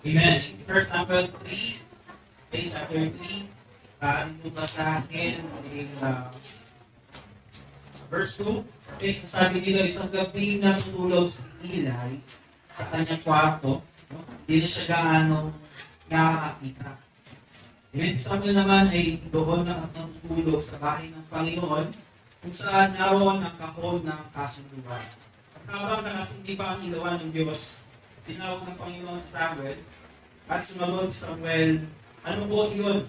Amen. First Samuel 3, page chapter 3, ito ba sa akin, verse 2, okay, so sabi dito, isang gabi natutulog si Eli sa kanyang kwarto, no? Hindi na siya gaano nakakakita. Amen. Samuel naman ay doon na natutulog sa bahay ng Panginoon, kung saan naroon ang kahon ng kasunduan. At habang nakasindi pa ang ilawan ng Diyos, tinawag ng Panginoon sa Samuel, at sumagot si Samuel, ano po yun?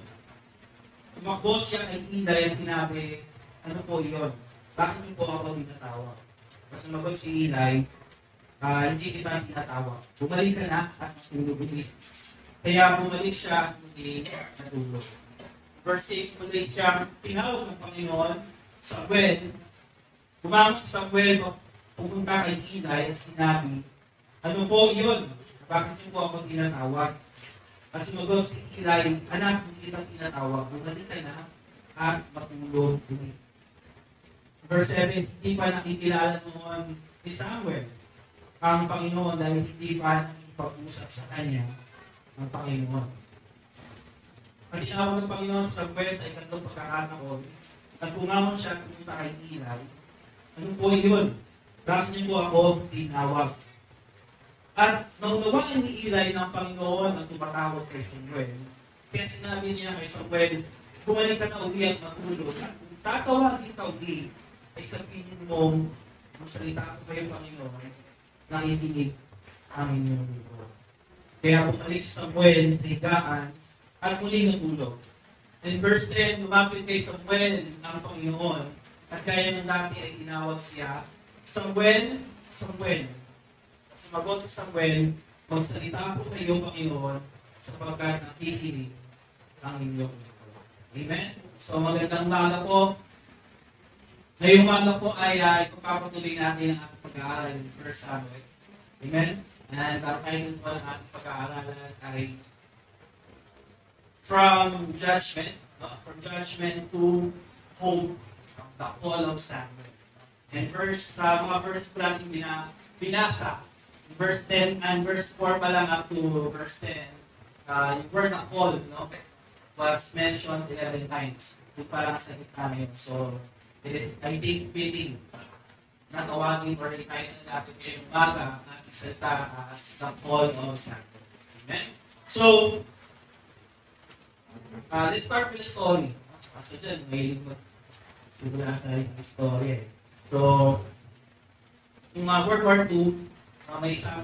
Tumakbo siya kay Eli at sinabi, ano po yun? Bakit niyo po ako tinatawag? At sumagot si Eli, hindi kita tinatawag. Bumalik ka na at matulog ulit. Kaya bumalik siya at muli natulog. Verse 6, muli siya tinawag ng Panginoon, Samuel. Kumamot si Samuel, pupunta kay Eli at sinabi, ano po yun? Bakit niyo po ako tinatawag? At sumagot si Eli, anak, hindi kita tinatawag. Bumalik ka na at matulog ulit. Verse 7, hindi pa nakikilala noon ni Samuel ang Panginoon dahil hindi pa nakipag-usap sa kanya ang Panginoon. Ang tinawag ng Panginoon sa Samuel sa ikatong pagkakataon at kumamon siya pumunta kay Eli, ano po yun? Bakit niyo po ako tinawag? At naunawaan ni Eli ng Panginoon ang tumatawag kay Samuel. Kaya sinabi niya kay Samuel, bumalik ka na uli at matulog. At kung tatawagin ka uli, ay sabihin mo, magsalita ko kayo, Panginoon, nakikinig ang inyong libro. Kaya bumalik si Samuel sa higaan at muli natulog. In verse 10, lumapit kay Samuel ang Panginoon at gaya ng dati ay tinawag siya, Samuel, Samuel. At sumagot si Samuel, magsalita po kayo, Panginoon, sapagkat nakikinig ang inyong libro. Amen? So magandang umaga po. Ngayong umaga po ay ipapatuloy natin ang ating pag-aaral ng 1 Samuel. Amen? And ang title po ng ating pag-aaralan ay From Judgment to Hope, from the Call of Samuel. And mga verse po natin binasa. Verse 10 and verse 4 pa lang up to verse 10. Yung word na call, no, was mentioned 11 times. Yung parang sa kita ngayon. So, it is, I think, fitting na tawagin or i-title natin ngayong umaga na isalita as the call of Samuel. Amen? So, let's start with the story. So dyan, may sigula sa story eh. So, yung World War II, may isang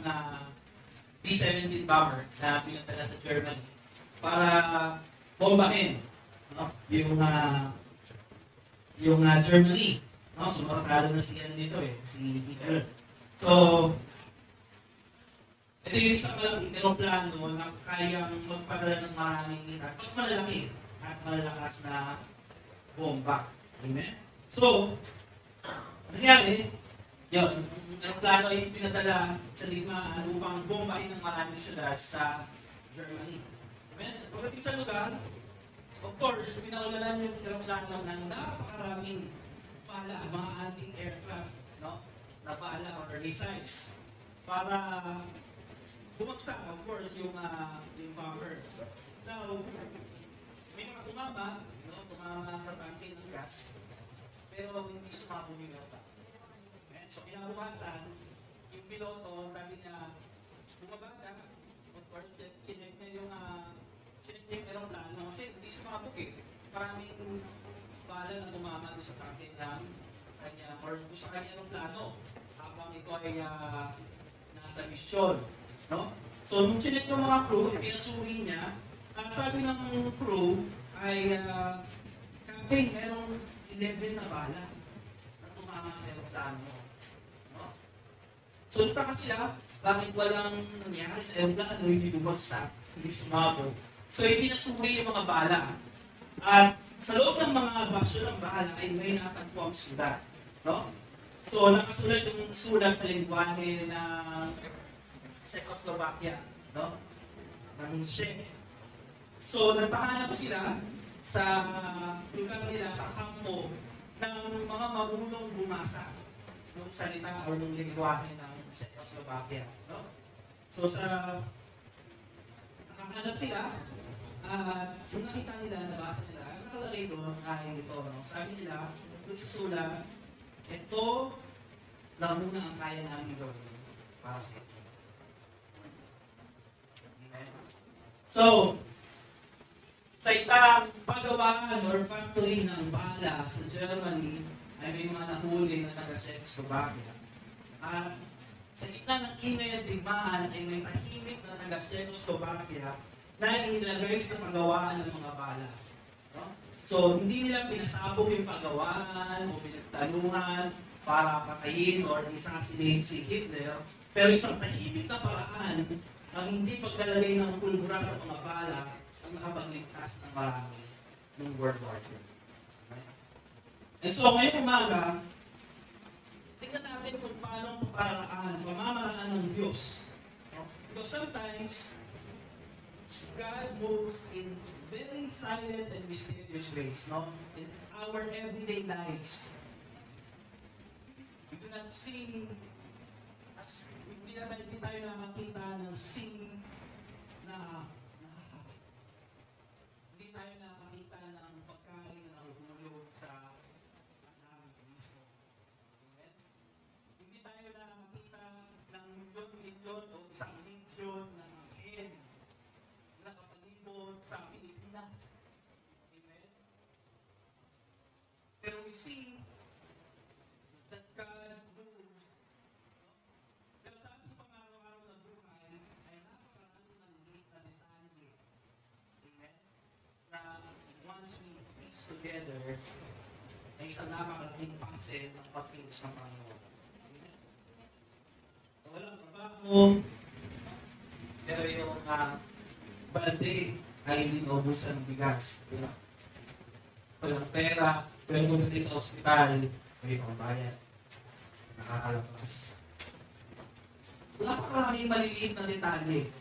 B-17 bomber na pinatala sa Germany para bombahin yung Germany. No? So, makakalo na siya nito si Hitler. So, ito yung isang malaking aeroplano na kayang magpadala ng maraming mas malalaki at malalakas na bomba. Amen? So, nangyari, yun, yung aeroplano ay pinadala sa lima upang bombahin ng maraming syudad sa Germany. Amen? Pagdating sa lugar, of course, pinaulanan yung aeroplano ng napakaraming bala, mga anti-aircraft, no? Na bala or missiles para bumagsak, of course, yung bomber. So, may mga tumama, no? Tumama sa tangke ng gas, pero hindi sumabog yung aeroplano. So, kinabukasan, yung piloto, sabi niya, bumaba siya, of course, chinek niya yung aeroplano, kasi hindi sumabog Maraming bala na tumama doon sa tangke ng kanya, or doon sa kanya aeroplano, habang ito ay nasa misyon. No? So, nung chinek yung mga crew, pinasuri niya, ang sabi ng crew ay, Captain, merong 11 na bala na tumama sa aeroplano. No? So, nagtaka sila, bakit walang nangyari sa aeroplano, hindi bumagsak, hindi sumabog. So, pinasuri yung mga bala. At sa loob ng mga basyo ng bala ay may natagpo ang sulat. No? So, nakasulat yung sulat sa lingwahe ng Czechoslovakia, no? Ng Czech. So, nagpahanap sila sa lugar nila, sa kampo ng mga marunong bumasa ng salita o ng lingwahe ng Czechoslovakia, no? So, sa sila, kung nakita nila, nabasa nila, ang nakalagay doon ay ito, no? Sabi nila, doon sa sulat, ito lang muna ang kaya namin gawin para sa ito. Amen? So, sa isang paggawaan or factory ng bala sa Germany, ay may mga nahuli na taga-Czechoslovakia. At sa gitna ng ingay at digmaan ay may tahimik na taga-Czechoslovakia na inilagay sa paggawaan ng mga bala. No? So, hindi nila pinasabog yung paggawaan o pinagtanungan para patayin or assassinate si Hitler, pero isang tahimik na paraan ang hindi paglalagay ng pulbura sa mga bala ang nakapagligtas ng marami ng World War II. Okay? And so, ngayong umaga, tingnan natin kung paano pamamaraan ng Diyos. No? Because sometimes, God moves in very silent and mysterious ways, no? In our everyday lives. We do not see, hindi tayo nakakita ng scene na hindi tayo nakakita ng pagkain na nahulog sa namin mismo. Amen? Hindi tayo nakakita ng milyon-milyon o isang milyon na hen na kapalibot sa Pilipinas. Amen? Pero we see that God moves. Pero sa ating pang-araw-araw na buhay, ay napakarami ng liit na detalye. Amen? Na once we piece together, ay isang napakalaking pansin ng pagkilos ng Panginoon. Amen? Walang trabaho, pero yung balde ay hindi naubusan ng bigas. Diba? Walang pera, pero kung natin sa ospital, may pangbayad. Nakakalapas. Napakaraming maliliit na detalye.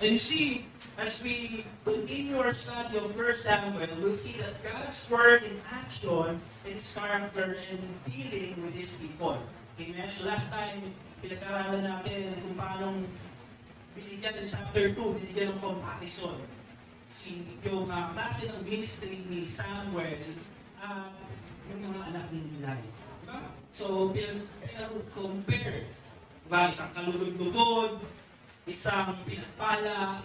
And you see, as we continue our study of 1 Samuel, we'll see that God's word in action and His character in dealing with His people. Amen? So last time, pinag-aralan natin kung paano binigyan ng chapter 2, binigyan ng comparison. Yung klase ng ministry ni Samuel at yung mga anak ni Eli. Diba? So, pinag-compare. Diba? Isang kalulog-lugod, isang pinagpala,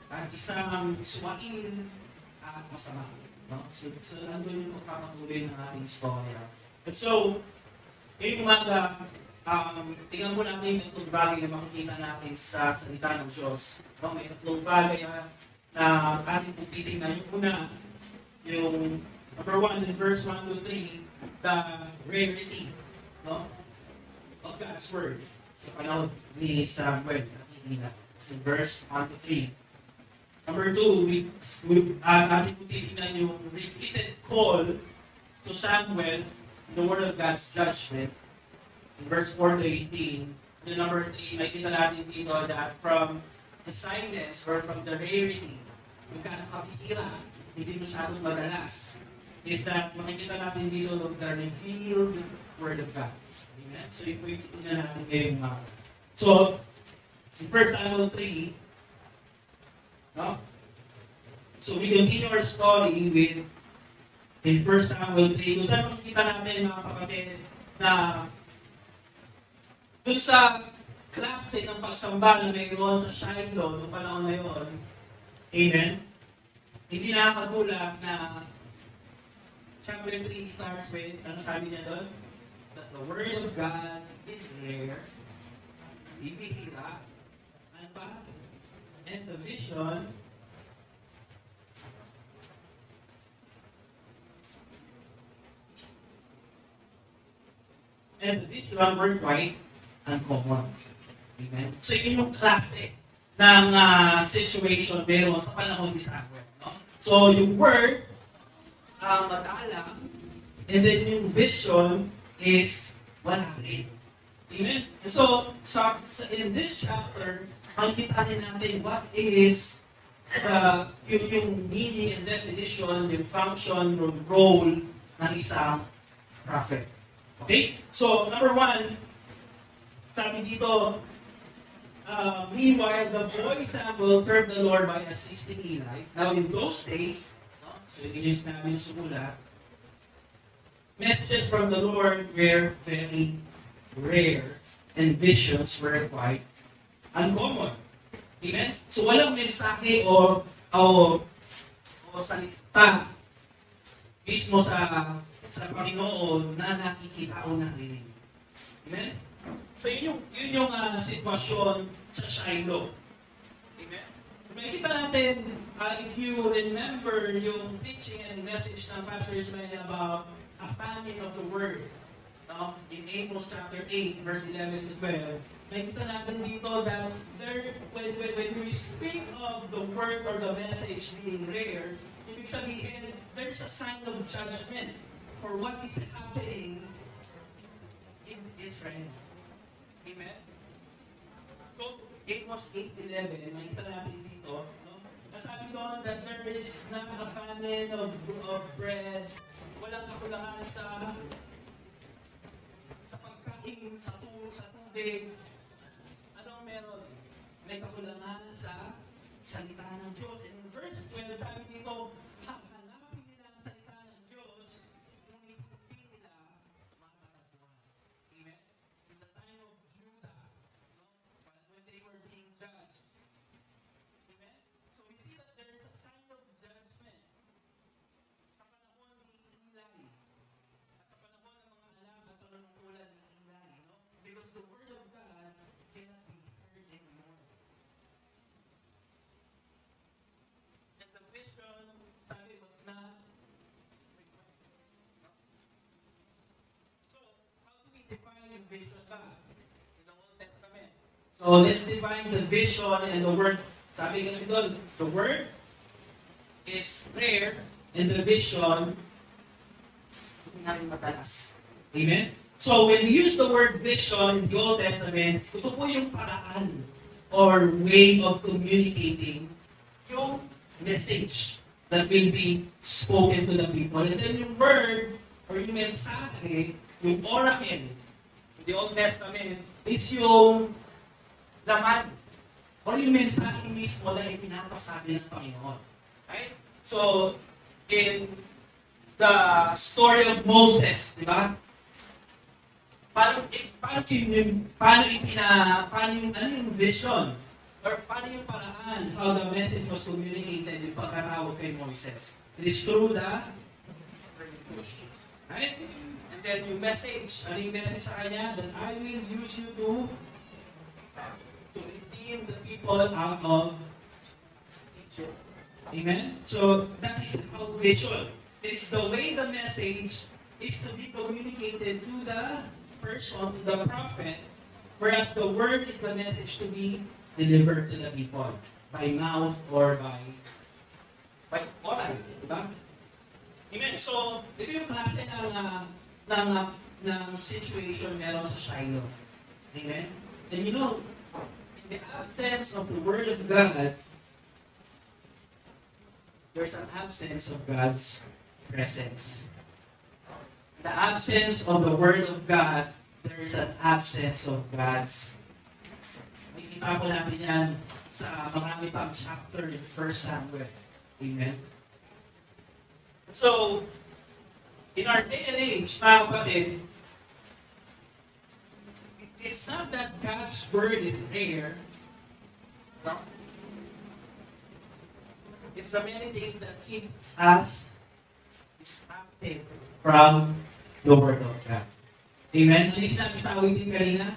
at isang suwain, at masama. No? So nandun yung magpapatuloy ng ating storya. At so, ngayong umaga, tingnan mo natin itong bagay na makikita natin sa salita ng Diyos. No? May itong bagay na ating kung titingnan. Yung una, yung number 1 in verse 1 to 3, the rarity, no? Of God's Word. Sa panahon ni Samuel, nakikita. So verse 1 to 3. Number 2, ating kung titingnan yung repeated call to Samuel in the word of God's judgment. In verse 4 to 18, the number 3, makikita natin dito that from the silence or from the rarity, yung kapihira, hindi masyadong madalas, is that makikita natin dito ng the revealed Word of God. Amen? So, ito yung natin ngayong mga. So, in 1 Samuel 3, no? So, we continue our story with in 1 Samuel 3, kung saan makikita natin mga kapatid na dun sa klase ng pagsamba na mayroon sa Shiloh noong panahon na yun, amen? Hindi nakakagulat na chapter 3 starts with, ano sabi niya doon? That the Word of God is rare, bibihira, ano pa? And the vision were quite uncommon. Amen? So, yun yung klase ng situation meron sa panahon ni Samuel. No? So, yung word, madalang, and then yung vision is wala rin. Amen? And so, in this chapter, makikita rin natin what is yung meaning and definition, yung function, yung role ng isang prophet. Okay? So, number 1, sabi dito, Meanwhile, the boy Samuel served the Lord by assisting Eli. Now, in those days, no, so yun yung sinabi yung sumulat, messages from the Lord were very rare and visions were quite uncommon. Amen? So, walang mensahe o salita mismo sa Panginoon na nakikita o narinig. Amen? So yun yung sitwasyon sa Shiloh. Amen? Makikita natin, if you remember yung teaching and message ng Pastor Ismael about a famine of the Word, no? In Amos chapter 8, verse 11 to 12, makikita natin dito that when we speak of the Word or the message being rare, ibig sabihin, there's a sign of judgment for what is happening in Israel. Amen? So, Amos 8:11, makita natin dito, no? Nasabi doon that there is not a famine of bread, walang kakulangan sa pagkain, sa tubig. Anong meron? May kakulangan sa salita ng Diyos. And in verse 12, sabi dito, hanapin nila ang salita ng Diyos, ngunit hindi nila matatagpuan. Amen? In the time of Judah, no? When they were being judged. Amen? So we see that there is a sign of judgment sa panahon ni Eli at sa panahon ng mga alam at panunungkulan ni Eli. No? Because the Word of God cannot be heard anymore. And the vision, sabi, was not frequent. No? So, how do we define yung vision ba? In the Old Testament. So, let's define the vision and the word. Sabi kasi doon, the word is prayer and the vision hindi na rin matalas. Amen? So, when we use the word vision in the Old Testament, ito po yung paraan or way of communicating yung message that will be spoken to the people. And then yung word or yung mensahe, yung oracle in the Old Testament is yung laman or yung mensahe mismo na ipinapasabi ng Panginoon. Right? So, in the story of Moses, di ba? Paano yung vision? Or paano yung paraan how the message was communicated yung pagkatawag kay Moses? It is through the right? And then yung message, ano yung message sa kanya? That I will use you to redeem the people out of Egypt. Amen? So, that is how vision. It is the way the message is to be communicated to the person, to the prophet, whereas the word is the message to be delivered to the people by mouth or by oral. Diba? Amen? So, ito yung klase ng situation meron sa Shiloh. Amen? And you know, in the absence of the Word of God, there's an absence of God's presence. In the absence of the Word of God, there's an absence of God's presence. Nakikita po natin yan sa marami pang chapter in 1 Samuel. Amen? So, in our day and age, mga kapatid, it's not that God's Word is rare. No? It's the many things that keeps us distracted from the Word of God. Amen? Hindi sinabi sa awitin kanina,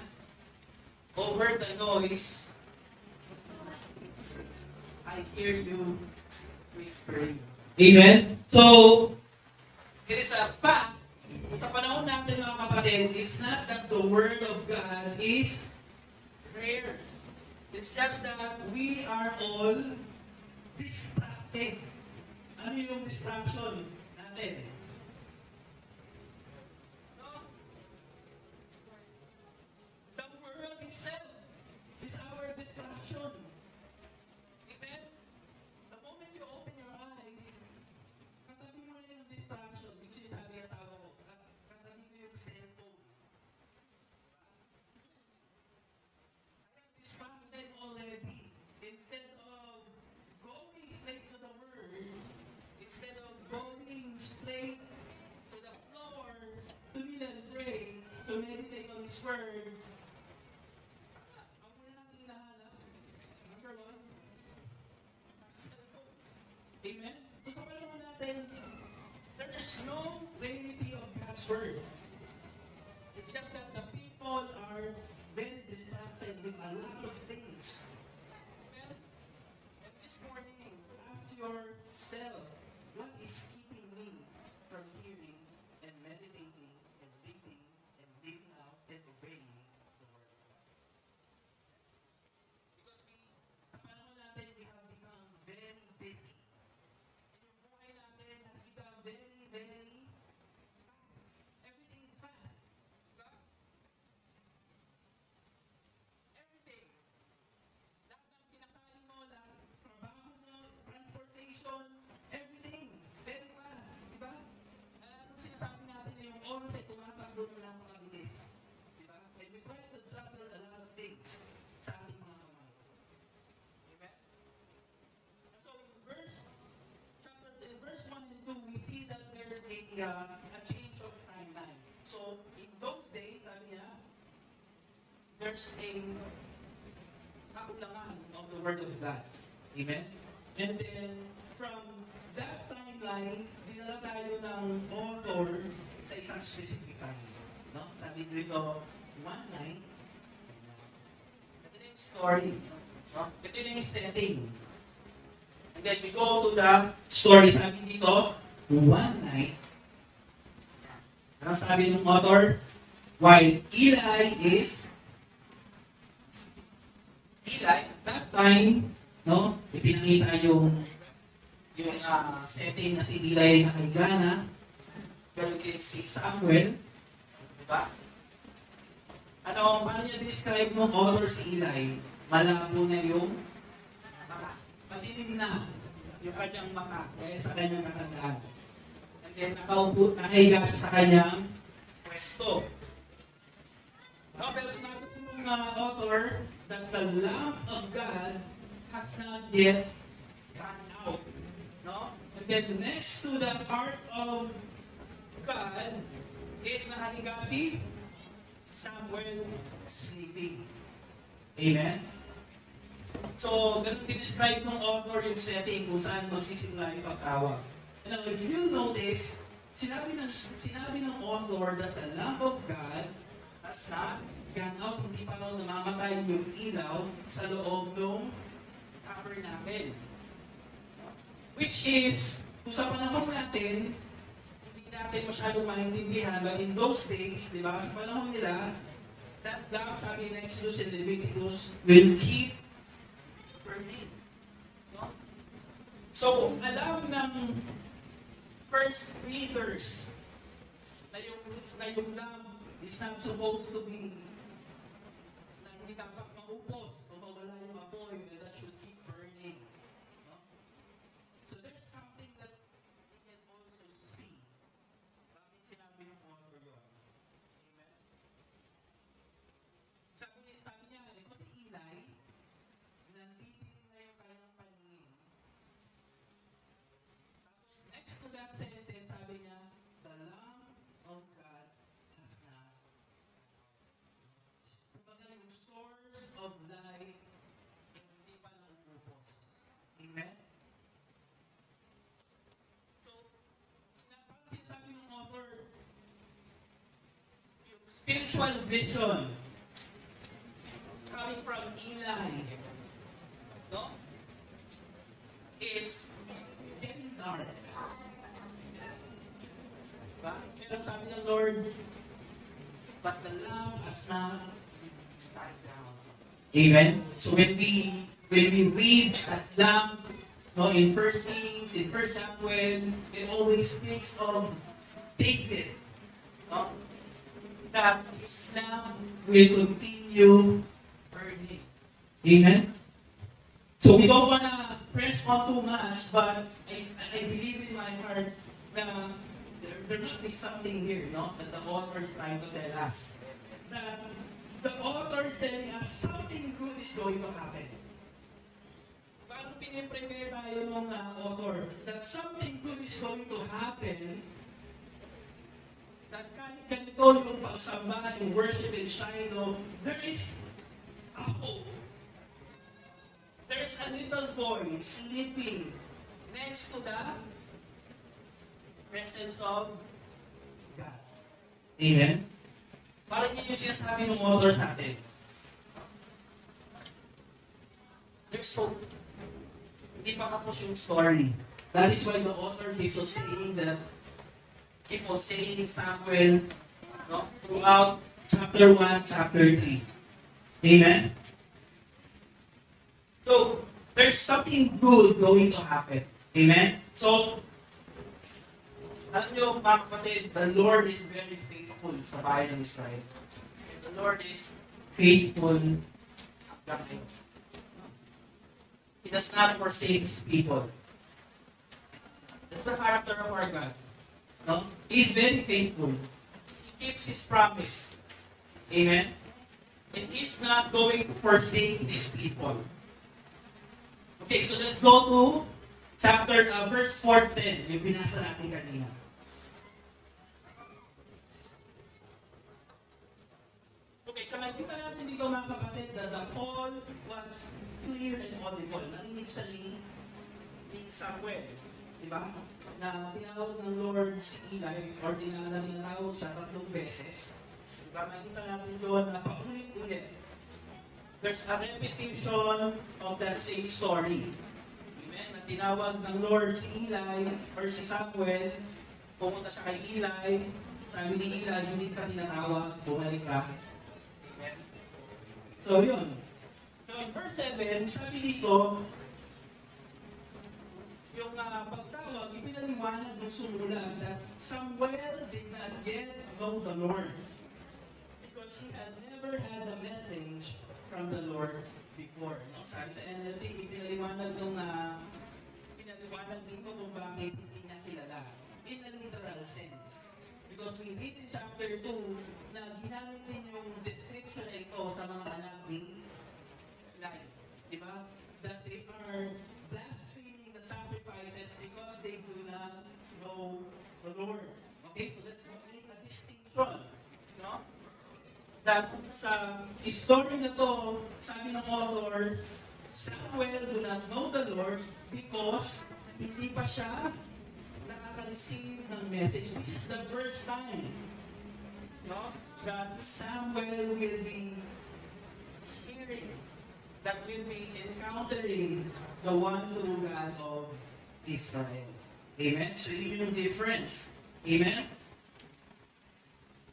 over the noise, I hear you whispering. Amen? So, it is a fact, sa panahon natin mga kapatid, it's not that the Word of God is rare. It's just that we are all distracted. Ano yung distraction natin? No? The world itself is our distraction. Amen? The moment you open your eyes, katabi mo na yung distraction. Yung sinasabi ka sa awa ko, katabi mo yung cellphone. I am distracted word, ang una natin hinahanap, number one, cellphones. Amen? So sa panahon natin, there is no reality of God's word. It's just that the people are very distracted with a lot of things. Amen? And this morning, ask yourself, what is keeping me from hearing and meditating and reading and living out and obeying the word of God? Because sa panahon natin, we have become very busy. And yung buhay natin has become very, very fast. Everything is fast. Diba? Everything. Lahat ng kinakain mo, lahat ng trabaho mo, transportation, everything. Very fast. Diba? Anong sinasabi natin na yung oras ay tumatakbo mo lang makabilis. Diba? And we try to juggle a lot of things sa ating mga kamay. Amen? And so in verse 1 and 2, we see that there's a change of timeline. So in those days, sabi niya, there's a kakulangan of the Word of God. Amen? And then, from that timeline, dinala tayo ng author sa isang specific time. No? Sabi dito, one night, ito na yung story. No? Ito na yung setting. And then we go to the story. Sabi dito, one night, anong sabi ng author? While Eli, at that time, no, ipinakita yung setting na si Eli na kay Gana, pero si Samuel, di ba? Paano niya describe mo author si Eli? Malabo na yung mata. Madilim na yung kanyang mata, kaya sa kanyang katandaan. And then nakahiga siya sa kanyang pwesto. No, pero sinabi ko ng author that the lamp of God has not yet gone out. No? And then next to the ark of God is nakahiga si Samuel sleeping. Amen? So, ganun describe ng author yung setting kung saan magsisimula yung pagtawag. And now, if you notice, sinabi ng author that the lamp of God has not gone out, hindi pa lang namamatay yung ilaw sa loob ng tabernacle. Which is, kung sa panahon natin, hindi natin masyadong maintindihan, but in those days, di ba, sa panahon nila, that lamp, sabi ng Exodus and Leviticus, will keep burning. No? So, alam ng first readers na yung lamp is not supposed to be na hindi dapat maupos o mawala yung apoy, and that should keep burning. No? So there's something that we can also see. Bakit sinabi ng author yun? Amen? Sabi niya, ito si Eli, nantitigil na yung kanyang paningin. Tapos next to that sentence, sabi niya, the lamp of God has not. Kumbaga yung source of life ay hindi pa nauubos. Amen? So, napansin sabi ng author, yung spiritual vision coming from Eli, no? Is getting dark. Diba? Pero sabi ng Lord, but the lamp has not died down. Amen? So when we read that lamp, no, in 1 Kings, in 1 Samuel, it always speaks of David. No? That his lamp will continue burning. Amen? So we don't want to press on too much, but I believe in my heart na there must be something here, no? That the author is trying to tell us. That the author is telling us something good is going to happen. Parang piniprepare tayo ng author that something good is going to happen, that kahit ganito ko yung pagsamba, yung worship in Shiloh, there is a hope. There's a little boy sleeping next to the presence of God. Amen? Parang yun yung sinasabi ng author sa atin. There's hope. Hindi pa tapos yung story. That is why the author keeps on saying that, keep on saying Samuel, no, throughout chapter 1, chapter 3. Amen? So, there's something good going to happen. Amen? So, alam nyo, mga kapatid, the Lord is very faithful sa bayan ng Israel. And the Lord is faithful sa atin. He does not forsake His people. That's the character of our God. No? He is very faithful. He keeps His promise. Amen? And He's not going to forsake His people. Okay, so let's go to verse 4:10. Yung binasa natin kanina. Okay, so makikita natin dito mga kapatid that the call was clear and audible. Narinig siya ni Samuel. Diba? Na tinawag ng Lord si Eli, or tinawag siya 3 beses. Diba? Makikita natin doon na paulit-ulit. There's a repetition of that same story. Amen? Na tinawag ng Lord si Eli, or si Samuel, pumunta siya kay Eli, sabi ni Eli, hindi ka tinatawag, bumalik ka. Amen? So yun. So in verse 7, sabi dito, yung pagtawag, ipinaliwanag ng sumulat that Samuel did not yet know the Lord because he had never had a message from the Lord before. No? Sabi sa NLT, ipinaliwanag dito kung bakit hindi niya kilala. In a literal sense. Because we read in chapter 2 na ginamit din yung description na ito sa mga anak ni Eli. Diba? That they are blaspheming the sacrifices because they do not know the Lord. Okay, so let's make a distinction. No? That sa story na to, sabi ng author, Samuel do not know the Lord because hindi pa siya nakaka-receive ng message. This is the first time, no, that Samuel will be hearing, that will be encountering the one true God of Israel. Amen? So yun yung difference. Amen?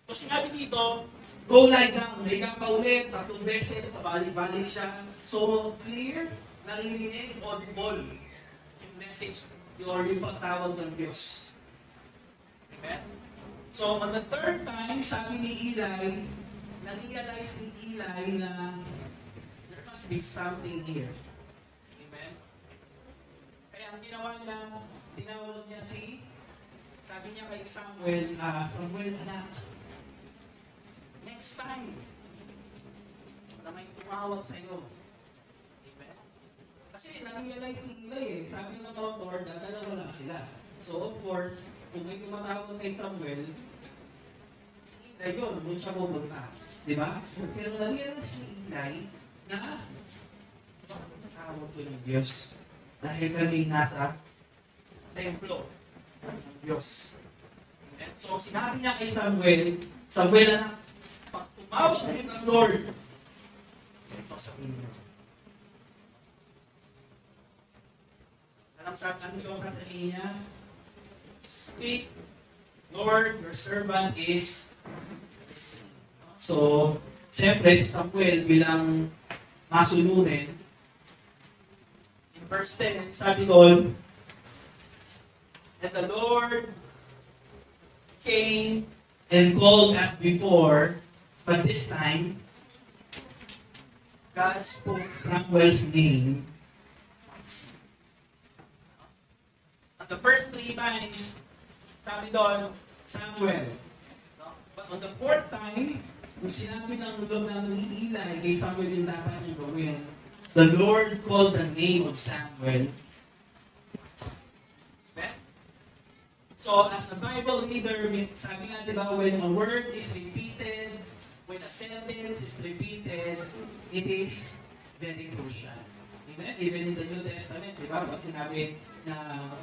So sinabi dito, go lie down, higa pa ulit, 3 beses, pabalik-balik siya. So clear, narinig, audible yung message or yung pagtawag ng Diyos. Amen? So on the 3rd time, sabi ni Eli, na-realize ni Eli na there must be something here. Amen? Kaya ang ginawa niya, tinawag niya sabi niya kay Samuel, Samuel, anak, next time, na may tumawag sa iyo. Amen? Kasi na-realize ni Eli sabi ng author, dalawa lang sila. So of course, kung may tumatawag kay Samuel, Eli yun, doon siya pupunta. Diba? Pero na-realize ni Eli na tawag ko ng Diyos. Dahil kami nasa templo ng Diyos. Amen? So sinabi niya kay Samuel, na pag tumawag kayo ng Lord, ito sabihin niyo. Alam sa ano sasabihin niya? Speak, Lord, your servant is listening. So, syempre si Samuel bilang masunurin, in verse 10, sabi doon, and the Lord came and called as before, but this time, God spoke Samuel's name. At the first 3 times, sabi doon, Samuel. But on the 4th time, kung sinabi ng Lord ni Eli kay Samuel yung dapat niyang gawin, the Lord called the name of Samuel. So, as a Bible reader, sabi nga, di ba, when a word is repeated, when a sentence is repeated, it is very crucial. Amen? Even in the New Testament, di ba, sinabi na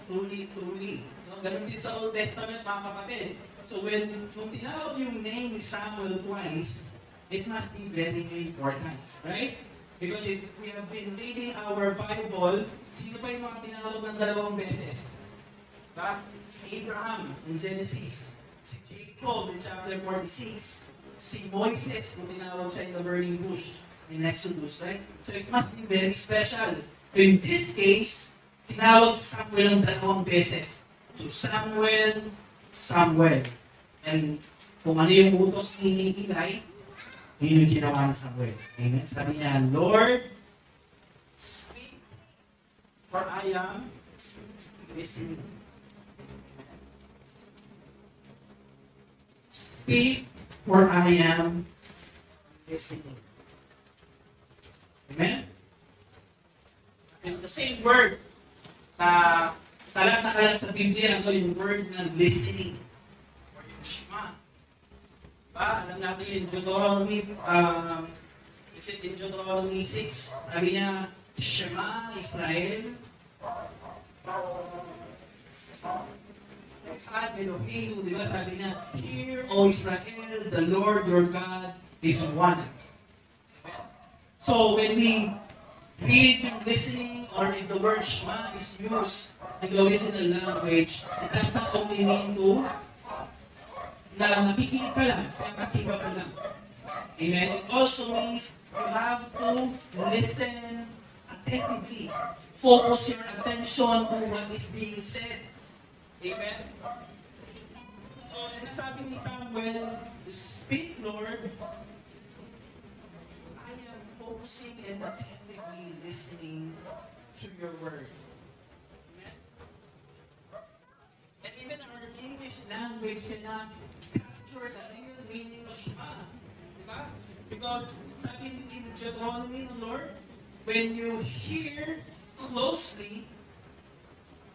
truly, truly. No? Ganun din sa Old Testament, mga kapatid. So, nung tinawag yung name ni Samuel twice, it must be very, very important. Right? Because if we have been reading our Bible, sino pa yung mga tinawag ng dalawang beses? Diba? Si Abraham in Genesis. Si Jacob in chapter 46. Si Moises, kung tinawag siya in the burning bush in Exodus, right? So it must be very special. In this case, tinawag si Samuel ng dalawang beses. So Samuel, Samuel. And kung ano yung utos ni Eli, yun yung ginawa ni Samuel. Amen? Sabi niya, Lord, speak, for I am listening. Speak, for I am listening. Amen? And the same word na kalat sa Biblia, yung word na listening or yung Shema. Diba? Alam natin yung Deuteronomy, is it in Deuteronomy 6? Sabi niya, Shema Israel, Elohim, di ba? Sabi niya, Hear, O Israel, the Lord your God is one. So when we read, listening, or if the word Shema is used in the original language, it does not only mean to na nakikinig ka lang, kaya nakikinig ka lang. Amen? It also means you have to listen attentively. Focus your attention on what is being said. Amen? So, sinasabi ni Samuel, speak, Lord. I am focusing and attentively listening to your word. Amen? And even our English language cannot capture the real meaning of Shema. Diba? Because, sabi in Deuteronomy ng Lord, when you hear closely,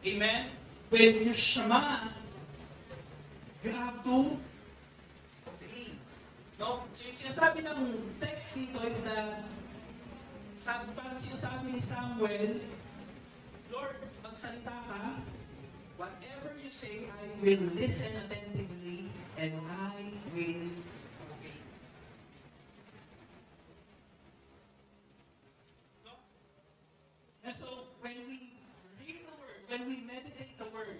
amen, when you Shema, you have to obey. No? So yung sinasabi ng text dito is that, parang sinasabi ni Samuel, Lord, magsalita ka, whatever you say, I will listen attentively, and I will obey. No? And so, when we read the Word, when we meditate the Word,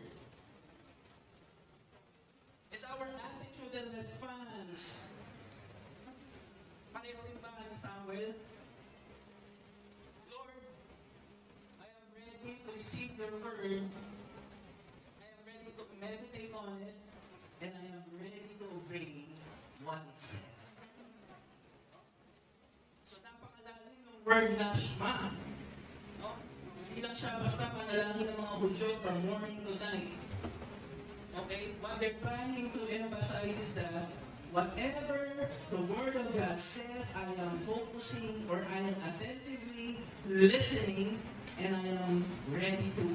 is our attitude and response pareho rin ba ni Samuel? Lord, I am ready to receive your Word. I am ready to meditate on it, and I am ready to obey what it says. So, napakalalim ng word na Shema. No? Hindi lang siya basta panalangin ng mga Hudyo from morning to night. Okay? What they're trying to emphasize is that whatever the Word of God says, I am focusing or I am attentively listening, and I am ready to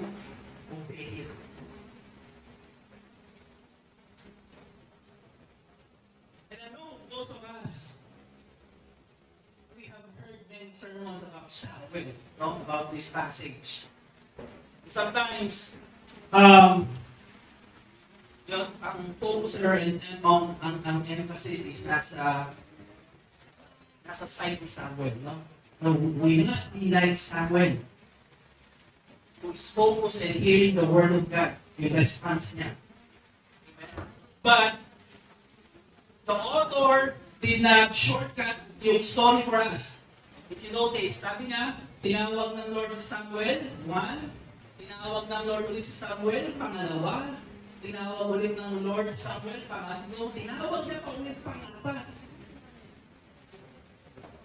obey it. And I know most of us, we have heard many sermons about Samuel, no? About this passage. Sometimes, ang focus or ang emphasis is nasa side ni Samuel, no? We must be like Samuel, who is focused and hearing the Word of God, yung response niya. Amen? But, the author did not shortcut yung story for us. If you notice, sabi niya, tinawag ng Lord si Samuel, 1. Tinawag ng Lord ulit si Samuel, 2. Tinawag ulit ng Lord si Samuel, 3. Tinawag niya pa ulit 4.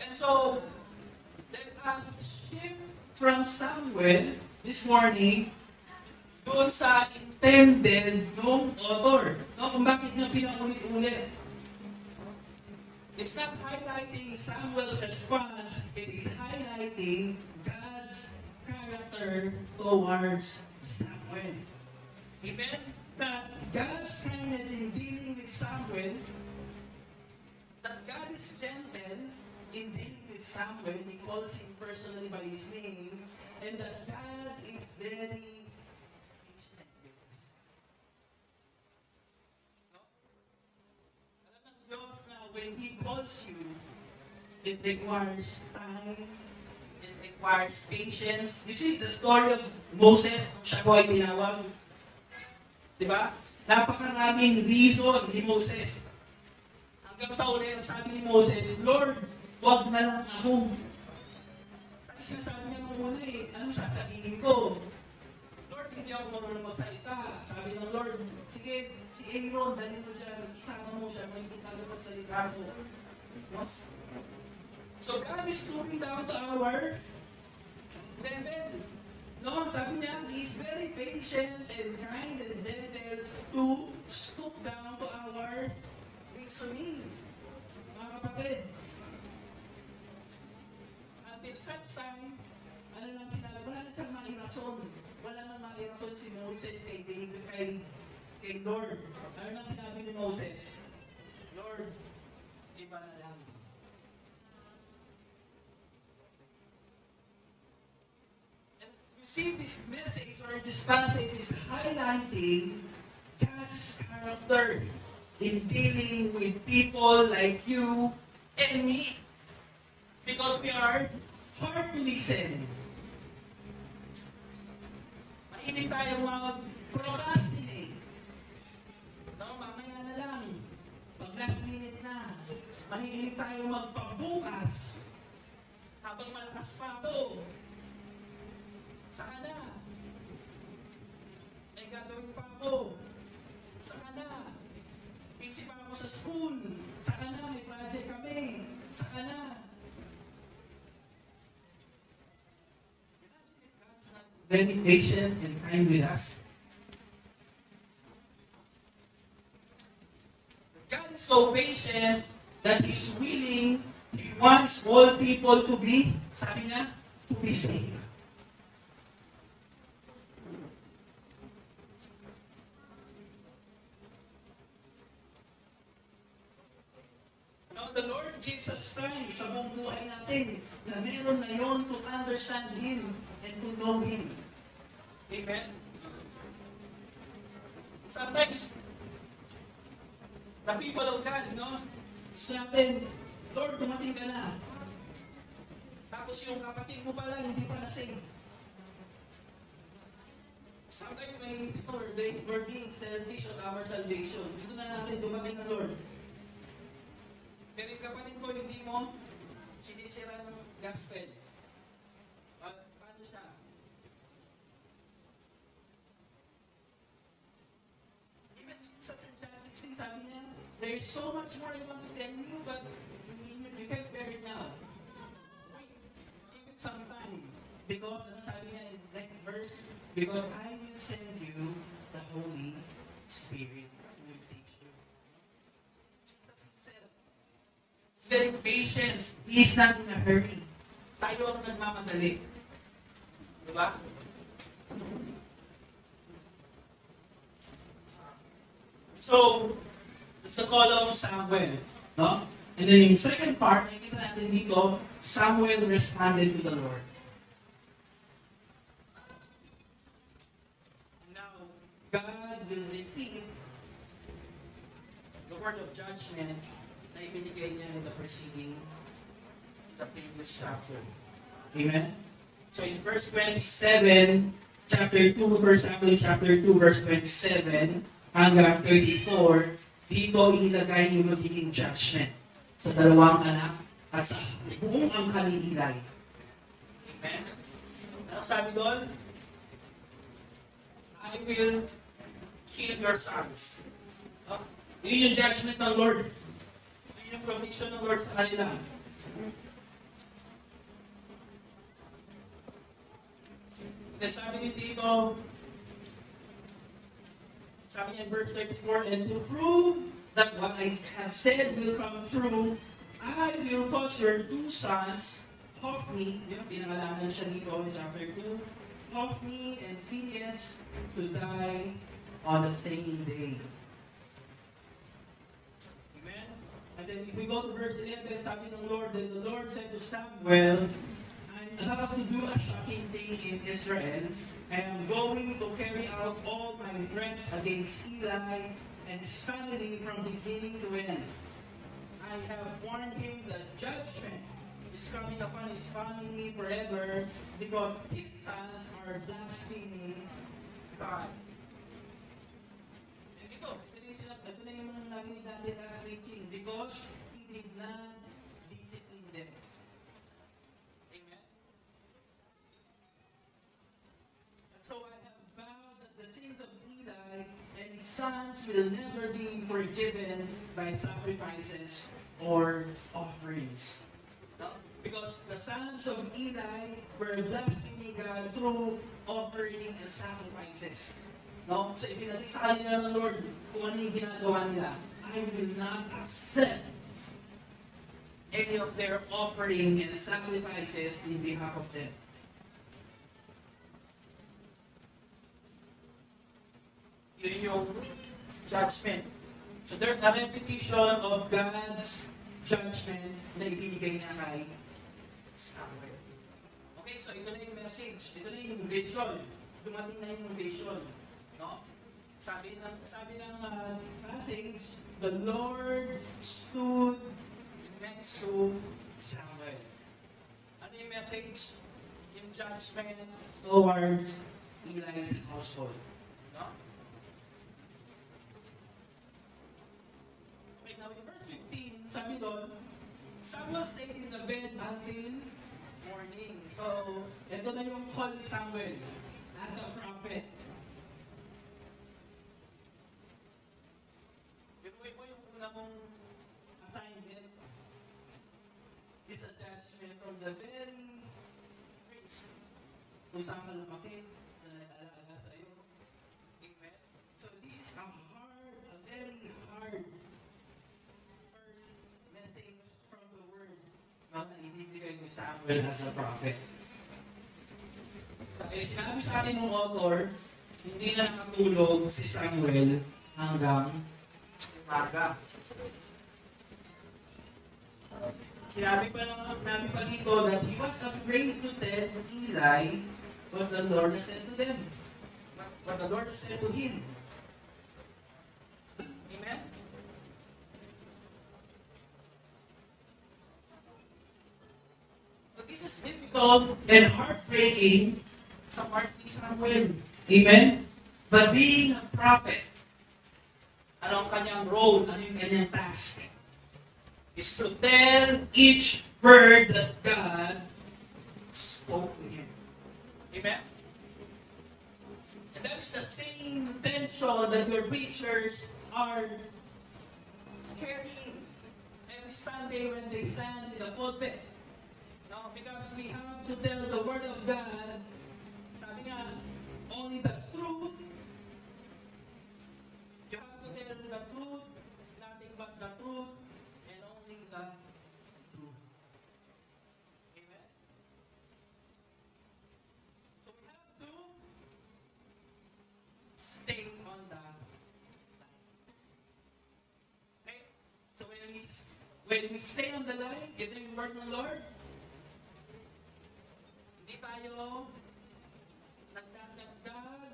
And so, let us shift from Samuel this morning doon sa intended ng author. No? Kung bakit niya pinaulit-ulit. It's not highlighting Samuel's response, it is highlighting God's character towards Samuel. Amen? that God's kindness in dealing with Samuel, that God is gentle in dealing with Samuel, He calls him personally by his name, and that God is very patient with us. No? Alam ng Diyos na when He calls you, it requires time, it requires patience. You see, the story of Moses, nung siya ko ay tinawag, di ba? Napakaraming reason ni Moses. Hanggang sa uli, sabi ni Moses, Lord, wag na lang ako. Kasi sinasabi niya nung una anong sasabihin ko? Lord, hindi ako marunong magsalita. Sabi ng Lord, sige, si Aaron, dalhin mo dyan, isama mo siya, may hindi tayo magsalita ko. No? So God is looking down to our level. No, sabi niya, He is very patient and kind and gentle to stoop down to our reasoning. Mga kapatid, until such time, ano lang sinabi, wala na siyang mairason. Wala nang mairason si Moses kay David, kay Lord. Ano lang sinabi ni Moses? Lord, iba na lang. You see, this message or this passage is highlighting God's character in dealing with people like you and me. Because we are hard to listen. Mahilig tayong mag-procrastinate. No, mamaya na lang. Pag last minute na. Mahilig tayong magpabukas. Habang malakas pa ako. Saka na. May gagawin pa ako. Saka na. Busy pa ako sa school. Saka na. May project kami. Saka na. Imagine if God's not very patient and kind with us. God is so patient that He's willing, He wants all people to be, sabi niya, to be saved. The Lord gives us time sa buong buhay natin na meron na yun to understand Him and to know Him. Amen? Sometimes, the people of God, gusto natin, Lord, dumating ka na. Tapos yung kapatid mo pala, hindi pa na-save. Sometimes may isip ko, we're being selfish on our salvation. Gusto na natin dumating na Lord. Pero yung kapatid ko, hindi mo sinisira ng gospel. Paano siya? Even Jesus in John 16, sabi niya, there's so much more I want to tell you, but you can't bear it now. Wait, give it some time. Because, sabi niya in the next verse, because I will send you the Holy Spirit. Very patient. He's not in a hurry. Tayo ang nagmamadali. Diba? So, it's the call of Samuel. No? And then yung second part, nakikita natin dito, Samuel responded to the Lord. Now, God will repeat the word of judgment na ibinigay niya in the preceding, the previous chapter. Amen? So in verse 27, chapter 2, 1 Samuel chapter 2, verse 27, hanggang 34, dito inilagay yung magiging judgment sa dalawang anak at sa buong ang kalihilay. Amen? Ano sabi doon? I will kill your sons. Oh, yun yung judgment ng Lord. Yung provision ng Lord sa kanila. Then sabi ni Tito, sabi niya in verse 34, and to prove that what I have said will come true, I will cause your two sons, Hophni, pinangalanan siya dito in chapter 2, Hophni and Phinehas to die on the same day. Amen? And then if we go to verse 11, sabi ng Lord, then the Lord said to Samuel, I'm about to do a shocking thing in Israel. I am going to carry out all my threats against Eli and his family from beginning to end. I have warned him that judgment is coming upon his family forever because his sons are blaspheming God. And ito na yung narinig natin last preaching, because he did not discipline them. Amen? And so I have vowed that the sins of Eli and his sons will never be forgiven by sacrifices or offerings. No? Because the sons of Eli were blaspheming God through offering and sacrifices. No? So ipinalik sa kanila ng Lord kung ano yung ginagawa nila. I will not accept any of their offering and sacrifices in behalf of them. Yun yung judgment. So there's a repetition of God's judgment na ibinigay niya kay Samuel. Okay, so ito na yung message. Ito na yung vision. Dumating na yung vision. No? Sabi ng passage, the Lord stood next to Samuel. Ano yung message? Yung judgment towards Eli's household. No? Okay, now in verse 15, sabi doon, Samuel stayed in the bed until morning. So, ito na yung call ni Samuel as a prophet. Pinuwi mo yung una mong assignment. Is a judgment from the very place kung saan ka lumaki na nag-alaala sa'yo. Amen? So, this is a very hard first message from the Word na ibibigay ni Samuel as a prophet. Kaya sinabi sa atin ng author, hindi na nakatulog si Samuel hanggang umaga. Sinabi pa dito that he was afraid to tell Eli what the Lord has said to them. What the Lord has said to him. Amen? So this is difficult and heartbreaking sa part ni Samuel. Amen? But being a prophet, ano ang kanyang role, ano yung kanyang task? Is to tell each word that God spoke to him. Amen? And that is the same tension that your preachers are carrying every Sunday when they stand in the pulpit. No, because we have to tell the Word of God. Sabi nga, only the truth. You have to tell the truth, nothing but the truth, and only the truth. Amen? So we have to stay on the line. Okay? So when we stay on the line, ito yung word ng Lord, hindi tayo nagdadagdag,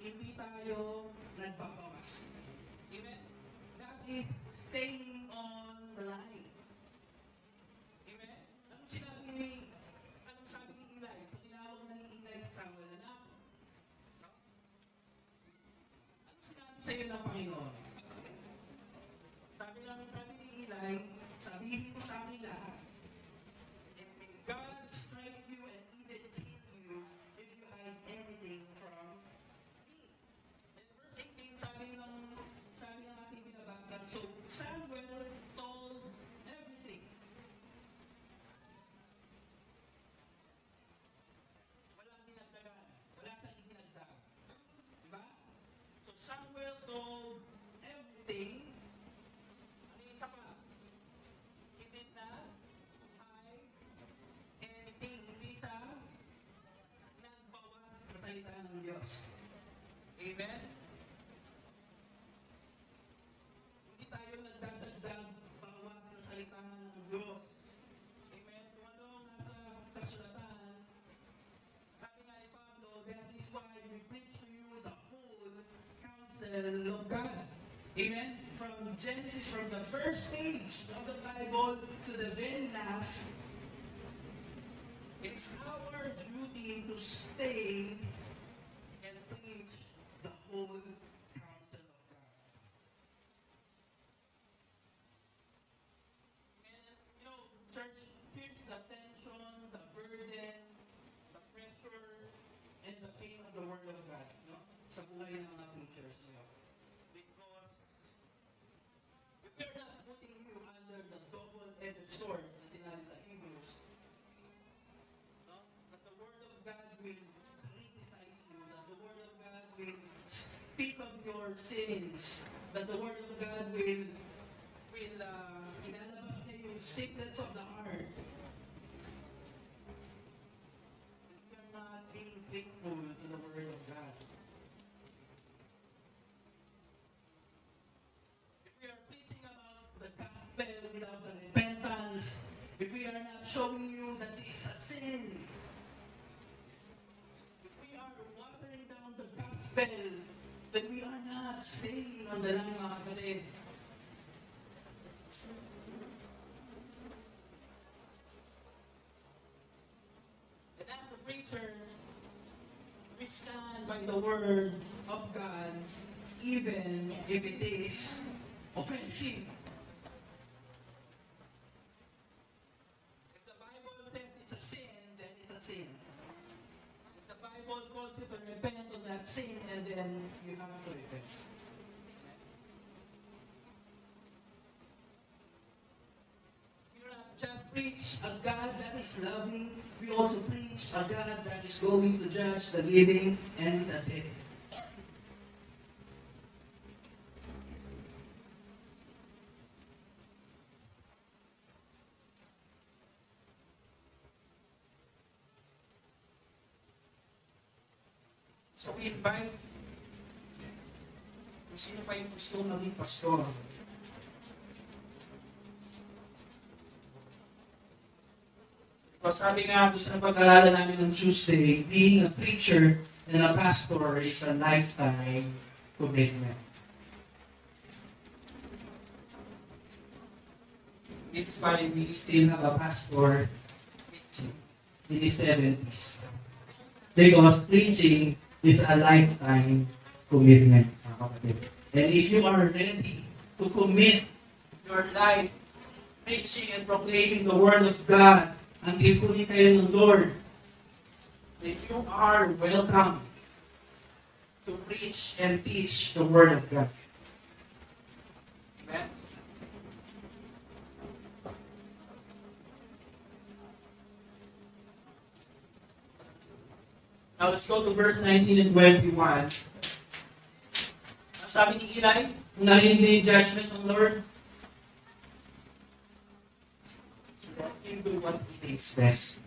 hindi tayo nagpapawas. Amen? That is staying on the line. Amen? Anong sabi ni Eli? So tinawag na ni Eli sa Samuel na, no? Anong sinabi sa iyo ng Panginoon? Sabi ni Eli, sabihin mo sa akin lahat. And may God strike you and even kill you if you hide anything from me. And verse 18, sabi ng ating binabasa, so Samuel told everything. Walang dinagdagan. Wala siyang idinagdag. Diba? So Samuel told everything. Ano yung isa pa? He did not hide anything. Hindi siya nagbawas sa salita ng Diyos. Amen? gospel of God. Amen? From Genesis, from the first page of the Bible to the very last, it's our duty to stay and preach the whole counsel of God. And church, here's the tension, the burden, the pressure, and the pain of the Word of God, no? Sa buhay ng mga preachers, Because if we're not putting you under the double-edged sword na sinabi sa Hebrews, no? That the Word of God will criticize you, that the Word of God will speak of your sins, that the Word of God will ilalabas niya yung secrets of the heart. If we are not being faithful to the Word of God, if we are preaching about the gospel without the repentance, if we are not showing you that this is a sin, if we are watering down the gospel, then we are not staying on the line, mga kapatid. And as a preacher, we stand by the word of God, even if it is offensive. If the Bible says it's a sin, then it's a sin. If the Bible calls you to repent of that sin, and then you have to repent. We do not just preach a God that is loving, we also preach a God that is going to judge the living and the dead. So we invite kung sino pa yung gusto maging pastor. Because sabi nga gusto ng pag-aaralan namin ng Tuesday, being a preacher and a pastor is a lifetime commitment. This is why we still have a pastor in the 70s. Because preaching is a lifetime commitment. And if you are ready to commit your life preaching and proclaiming the Word of God until kunin kayo ng Lord, then you are welcome to preach and teach the Word of God. Amen? Now let's go to verse 19 and 21. Ang sabi ni Eli, kung narinig niya yung judgment ng Lord, let him do what he thinks best.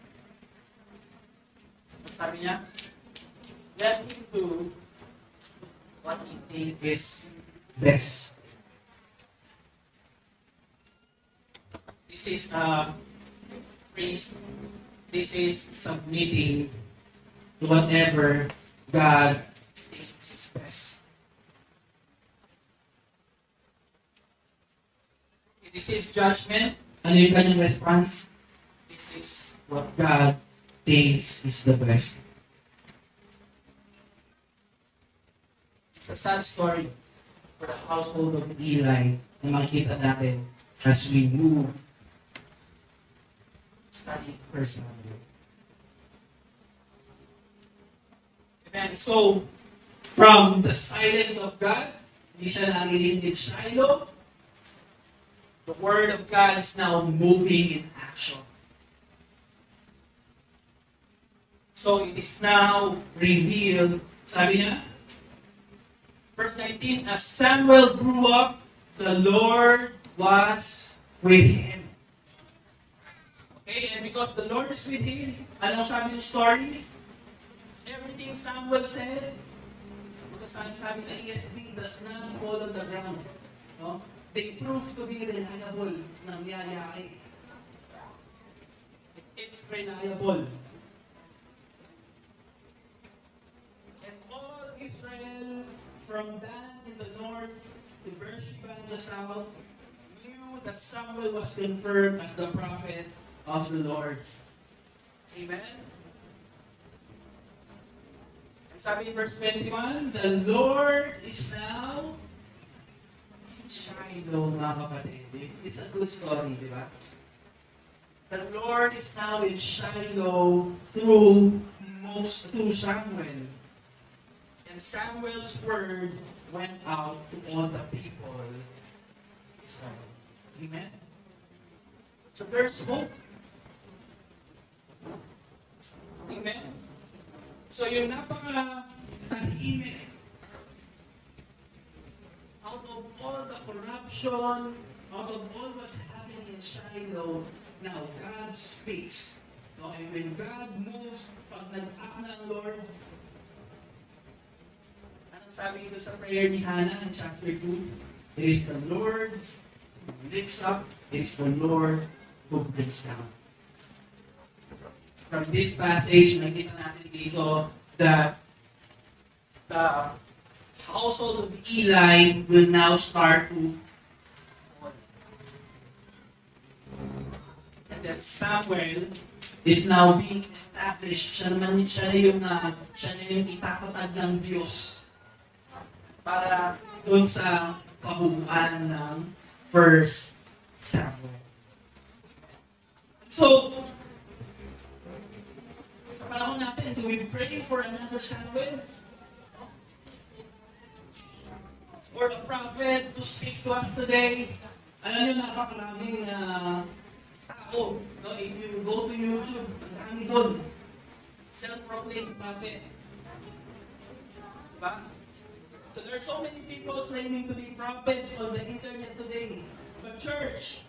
Ang sabi niya, let him do what he thinks is best. This is praise. This is submitting to whatever God thinks is best. He receives judgment. Ano yung kanyang response? This is what God thinks is the best. It's a sad story for the household of Eli na makikita natin as we move studying First Samuel. Amen. So, from the silence of God, hindi siya narinig in Shiloh, the Word of God is now moving in action. So, it is now revealed, sabi niya, verse 19, as Samuel grew up, the Lord was with him. Okay, and because the Lord is with him, ano sabi ng story? Everything Samuel said, sabi sa ESV, does not fall on the ground. No? They prove to be reliable ng yayaki. It's reliable. And all Israel, from Dan in to Beersheba in the south, knew that Samuel was confirmed as the prophet of the Lord. Amen? And sabi in verse 21, the Lord is now in Shiloh, mga kapatid. It's a good story, di ba? The Lord is now in Shiloh through Samuel. And Samuel's word went out to all the people of Israel. Amen? So there's hope. Amen? So yung napaka-tahimik, out of all the corruption, out of all what's happening in Shiloh, now God speaks. No? And when God moves, pag nag-act ng Lord, anong sabi ito sa prayer ni Hannah in chapter 2? It is the Lord who lifts up, it is the Lord who brings down. From this passage, nakita natin dito that the household of Eli will now start to fall. And that Samuel is now being established. Siya na yung itatatag ng Diyos para doon sa kabuuan ng First Samuel. So, sa panahon natin, do we pray for another Samuel? Or a prophet to speak to us today? Alam niyo, napakaraming tao. No? If you go to YouTube, ang dami doon. Self-proclaimed prophet. Diba? So there are so many people claiming to be prophets on the internet today. But church,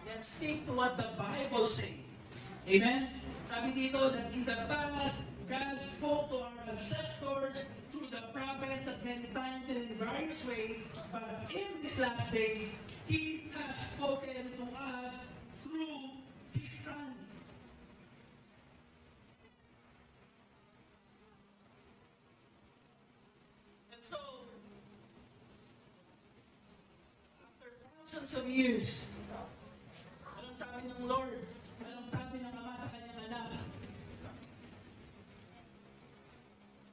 let's stick to what the Bible says. Amen? Sabi dito that in the past, God spoke to our ancestors through the prophets at many times and in various ways. But in these last days, He has spoken to us through His Son. And so, after thousands of years, anong sabi ng Lord? Anong sabi ng Ama sa kanyang anak?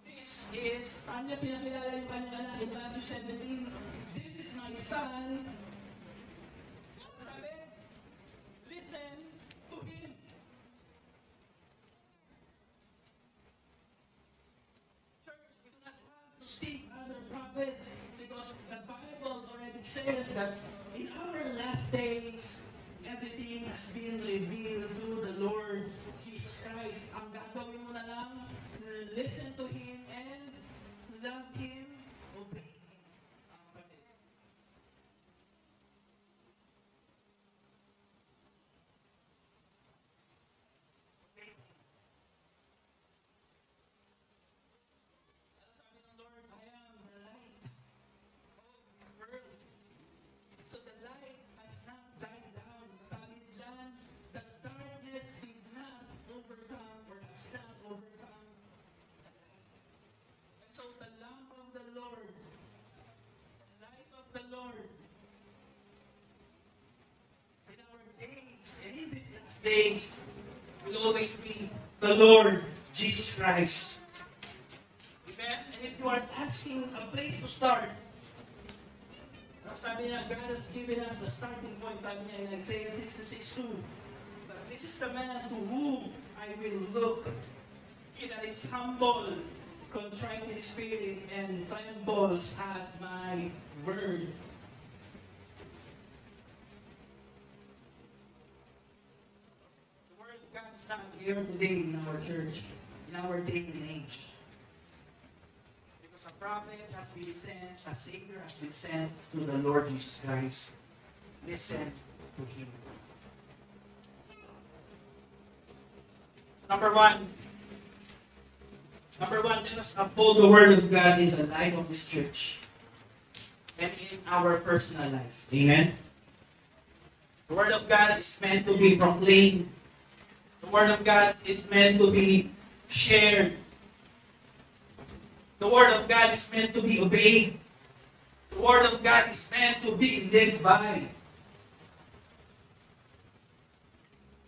This is, paano niya pinakilala yung kanyang anak in Matthew 17? This is my son. Sabi, listen to him. Church, we do not have to seek other prophets because the Bible already says that in our last days, everything has been revealed through the Lord Jesus Christ. Ang gagawin mo na lang, listen to Him and love Him, obey Him. Ang kapatid. Obey Him. Ano sabi ng Lord? I am the light of this world. So the light has not died down. Sabi ni John, the darkness did not overcome or has not overcome the light. And so the lamp of the Lord, the light of the Lord, in our days and in these next days, will always be the Lord Jesus Christ. Amen? And if you are asking a place to start, sabi niya, God has given us the starting point. Sabi niya in Isaiah 66:2. But this is the man to whom I will look. He that is humble, contrite in spirit, and trembles at my word. The word of God is not here today in our church, in our day and age. A prophet has been sent, a Savior has been sent to the Lord Jesus Christ. Listen to Him. Number one, let us uphold the Word of God in the life of this church and in our personal life. Amen? The Word of God is meant to be proclaimed. The Word of God is meant to be shared. The Word of God is meant to be obeyed. The The Word of God is meant to be lived by.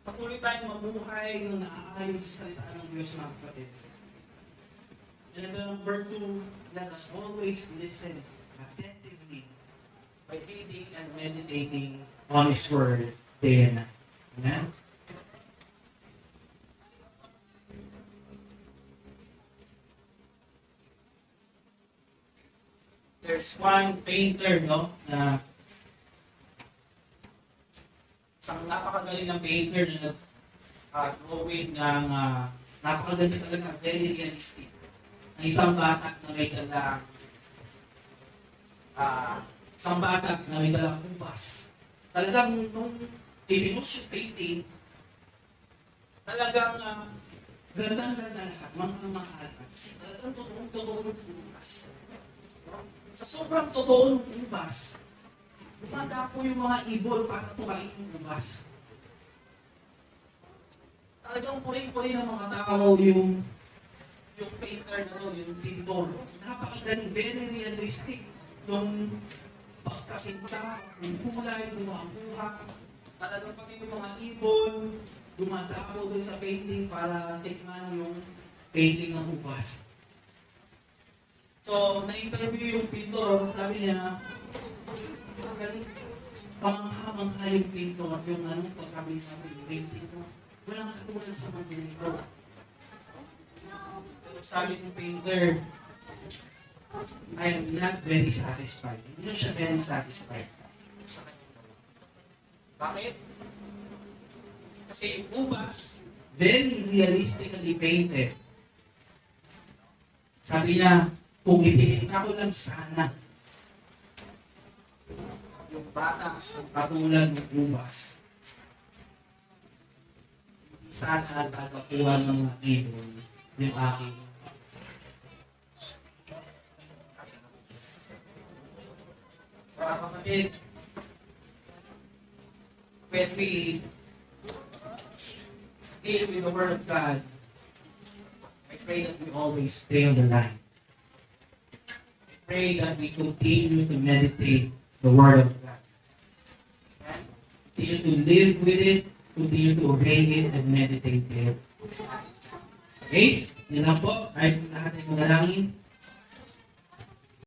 Patuloy tayong mamuhay ng naaayon sa salita ng Diyos, mga kapatid. And number 2, let us always listen attentively by reading and meditating on His Word day and night. Amen? There's one painter, no, na isang napakagaling ng painter na drawing ng napakagaling talaga, very realistic. Ng isang bata na may dalang kubas. Talagang nung pinunos yung painting, talagang ganda-ganda lahat, mga mahal. Kasi talagang totoong kubas. Sa sobrang totoong ubas, lumadapo yung mga ibon para tumaling yung ubas. Talagang puring-puring ng mga tao yung painter na to, yung pintor. Napakagaling, very realistic. Yung pagkapinta, yung kulay, yung mga buha. Talagang pati yung mga ibon, dumadapo doon sa painting para tikman yung painting ng ubas. So, na-interview yung pintor, sabi niya, galing, pamangha-mangha yung pintor, yung pagkabing-sabi yung painting ko. Walang katulad sa mga ganito. Pero sabi ng painter, I am not very satisfied. Hindi na siya very satisfied sa kanyang gawa. Bakit? Kasi yung ubas, very realistically painted. Sabi niya, kung ipinita ko lang sana yung bata ang katulad ng ubas, hindi sana tatapuan ng mga ibon yung aking mga kapatid. When we deal with the Word of God, I pray that we always stay on the line. Pray that we continue to meditate the Word of God. And continue to live with it, continue to obey it, and meditate it. Okay? Yan lang po. Ay lahat ay manalangin.